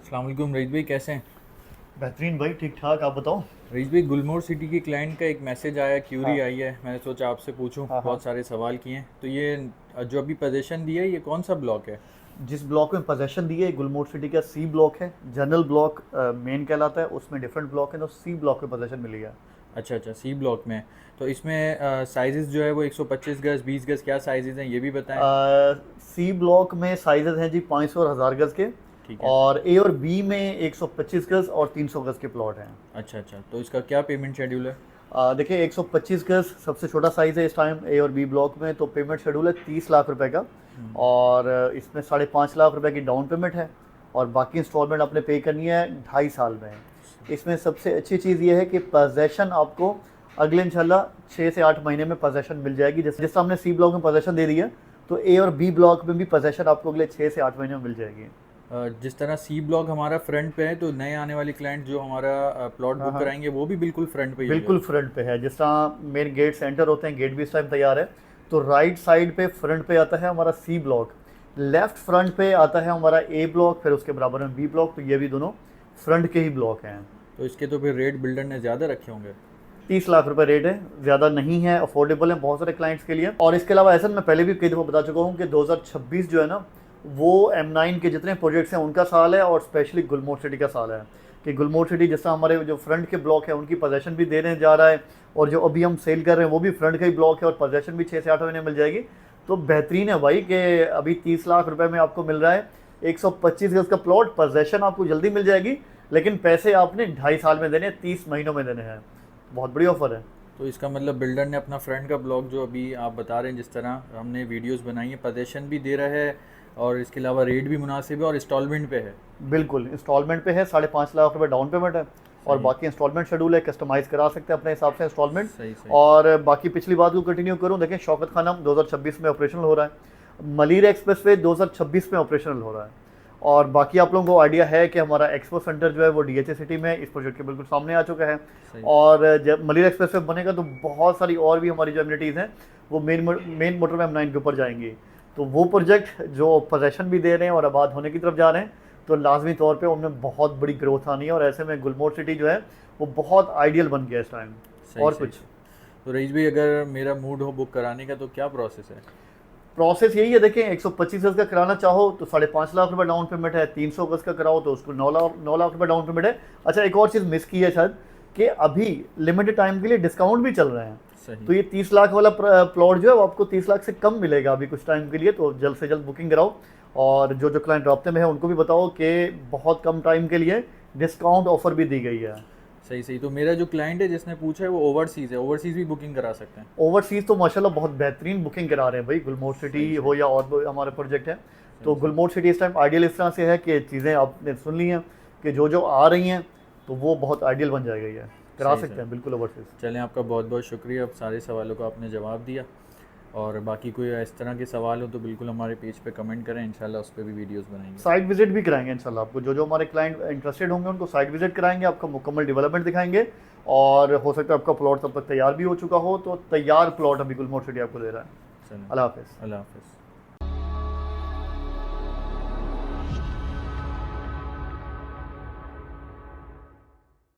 अस्सलाम वालेकुम रईस भाई, कैसे हैं? बेहतरीन भाई, ठीक ठाक। आप बताओ। रईस भाई, गुलमोहर सिटी की क्लाइंट का एक मैसेज आया, क्यूरी हाँ आई है। मैंने सोचा आपसे पूछूं, हाँ हाँ। बहुत सारे सवाल किए हैं। तो ये जो अभी पोजीशन दिया है, ये कौन सा ब्लॉक है? जिस ब्लॉक में पोजेशन दी है गुलमोहर सिटी का सी ब्लॉक है। जनरल ब्लॉक मेन कहलाता है, उसमें डिफरेंट ब्लॉक है, तो सी ब्लॉक में पोजेशन मिली है। अच्छा अच्छा, सी ब्लॉक में है। तो इसमें साइजेस जो है वो 125 गज, 20 गज, क्या साइजेस हैं ये भी बताएं। सी ब्लॉक में साइजेस हैं जी 500 और 1000 गज के। ठीक है। और ए और बी में 125 गज और 300 गज के प्लॉट हैं। अच्छा अच्छा, तो इसका क्या पेमेंट शेड्यूल है? देखिए, 125 गज सबसे छोटा साइज़ है इस टाइम ए और बी ब्लॉक में, तो पेमेंट शेड्यूल है 30 लाख रुपए का। और इसमें 5.5 लाख रुपए की डाउन पेमेंट है। और बाकी इंस्टॉलमेंट आपने पे करनी है 2.5 साल में। इसमें सबसे अच्छी चीज़ ये है कि पोजेशन आपको अगले इंशाल्लाह 6 से 8 महीने में पोजेशन मिल जाएगी। जैसे जिस हमने सी ब्लॉक में पोजेशन दे दी है, तो ए और बी ब्लॉक में भी पोजेशन आपको अगले 6 से 8 महीने में मिल जाएगी। जिस तरह सी ब्लॉक हमारा फ्रंट पे है, तो नए आने वाले क्लाइंट जो हमारा प्लॉट हाँ बुक हाँ, कराएंगे वो भी बिल्कुल फ्रंट पे ही होगा? बिल्कुल फ्रंट पे है। जिस तरह मेन गेट सेंटर होते हैं, गेट भी इस टाइम तैयार है। तो राइट साइड पे फ्रंट पे आता है हमारा सी ब्लॉक। लेफ्ट फ्रंट पे आता है हमारा ए ब्लॉक, फिर उसके बराबर में बी ब्लॉक। तो ये भी दोनों फ्रंट के ही ब्लॉक हैं। तो इसके तो फिर रेट बिल्डर ने ज़्यादा रखे होंगे। 30 लाख रुपए रेट है, ज़्यादा नहीं है, अफोर्डेबल है बहुत सारे क्लाइंट्स के लिए। और इसके अलावा ऐसा मैं पहले भी कई दफ़ा बता चुका हूँ कि 2026 जो है ना, वो M9 के जितने प्रोजेक्ट्स हैं उनका साल है, और स्पेशली गुलमोहर सिटी का साल है। कि गुलमोहर सिटी जैसा हमारे जो फ्रंट के ब्लॉक है उनकी पोजेशन भी देने जा रहा है, और जो अभी हम सेल कर रहे हैं वो भी फ्रंट का ही ब्लॉक है, और पोजेशन भी 6 से 8 महीने मिल जाएगी। तो बेहतरीन है भाई कि अभी 30 लाख रुपए में आपको मिल रहा है 125 गज का प्लॉट। पोजेशन आपको जल्दी मिल जाएगी, लेकिन पैसे आपने 2.5 साल में देने हैं, 30 महीनों में देने हैं। बहुत बड़ी ऑफर है। तो इसका मतलब बिल्डर ने अपना फ्रंट का ब्लॉक, जो अभी आप बता रहे हैं, जिस तरह हमने वीडियोस बनाई है, पोजीशन भी दे रहा है और इसके अलावा रेट भी मुनासिब है और इंस्टॉलमेंट पे है। बिल्कुल इंस्टॉलमेंट पे है, 5.5 लाख रुपए डाउन पेमेंट है। और सही बाकी इंस्टॉलमेंट शेड्यूल है, कस्टमाइज़ करा सकते हैं अपने हिसाब से इंस्टॉलमेंट। सही सही। और बाकी पिछली बात को कंटिन्यू करूँ, देखें शौकत खाना 2026 में ऑपरेशनल हो रहा है। मलिर एक्सप्रेस वे 2026 में ऑपरेशनल हो रहा है। और बाकी आप लोगों को आइडिया है कि हमारा एक्सपो सेंटर जो है वो DHA सिटी में इस प्रोजेक्ट के बिल्कुल सामने आ चुका है। सही और जब मलिर एक्सप्रेस वे बनेगा तो बहुत सारी और भी हमारी जो एमिनिटीज़ हैं वो मेन मोटर में M9 के ऊपर जाएंगी। तो वो प्रोजेक्ट जो पोजेशन भी दे रहे हैं और आबाद होने की तरफ जा रहे हैं, तो लाजमी तौर पे उनमें बहुत बड़ी ग्रोथ आनी है। और ऐसे में गुलमोहर सिटी जो है वो बहुत आइडियल बन गया इस टाइम। सही और सही कुछ सही। तो रईस भाई, अगर मेरा मूड हो बुक कराने का, तो क्या प्रोसेस है? प्रोसेस यही है, देखें 125 गज का कराना चाहो तो 5.5 लाख रुपए डाउन पेमेंट है। 300 गज का कराओ तो उसको 9 लाख रुपए डाउन पेमेंट है। अच्छा, एक और चीज़ मिस की है शायद, कि अभी लिमिटेड टाइम के लिए डिस्काउंट भी चल रहे हैं। सही। तो ये 30 लाख वाला प्लॉट जो है वो आपको 30 लाख से कम मिलेगा अभी कुछ टाइम के लिए। तो जल्द से जल्द बुकिंग कराओ। और जो क्लाइंट रब्ते में है उनको भी बताओ कि बहुत कम टाइम के लिए डिस्काउंट ऑफर भी दी गई है। सही सही। तो मेरा जो क्लाइंट है जिसने पूछा है, वो ओवरसीज़ है, ओवरसीज़ भी बुकिंग करा सकते हैं? ओवरसीज़ तो माशाल्लाह बहुत बेहतरीन बुकिंग करा रहे हैं भाई, गुलमोहर सिटी सही हो सही या और हमारे प्रोजेक्ट है। तो सही सही। गुलमोहर सिटी इस टाइम आइडियल इस तरह से है कि चीज़ें आपने सुन ली हैं कि जो जो आ रही हैं, तो वो बहुत आइडियल बन जाएगी। है करा सही सकते सही। हैं बिल्कुल ओवरसीज़। चलें, आपका बहुत बहुत शुक्रिया, अब सारे सवालों का आपने जवाब दिया। और बाकी कोई इस तरह के सवाल हो तो बिल्कुल हमारे पेज पे कमेंट करें, इंशाल्लाह उस पर भी वीडियोस बनाएंगे। साइट विजिट भी कराएंगे इंशाल्लाह आपको। जो जो हमारे क्लाइंट इंटरेस्टेड होंगे उनको साइट विजिट कराएंगे, आपका मुकम्मल डेवलपमेंट दिखाएंगे। और हो सकता है आपका प्लॉट तब तक तैयार भी हो चुका हो। तो तैयार प्लॉट अभी गुलमोहर सिटी आपको दे रहा है। चलें। अल्लाह हाफिज़। अल्लाह हाफिज़।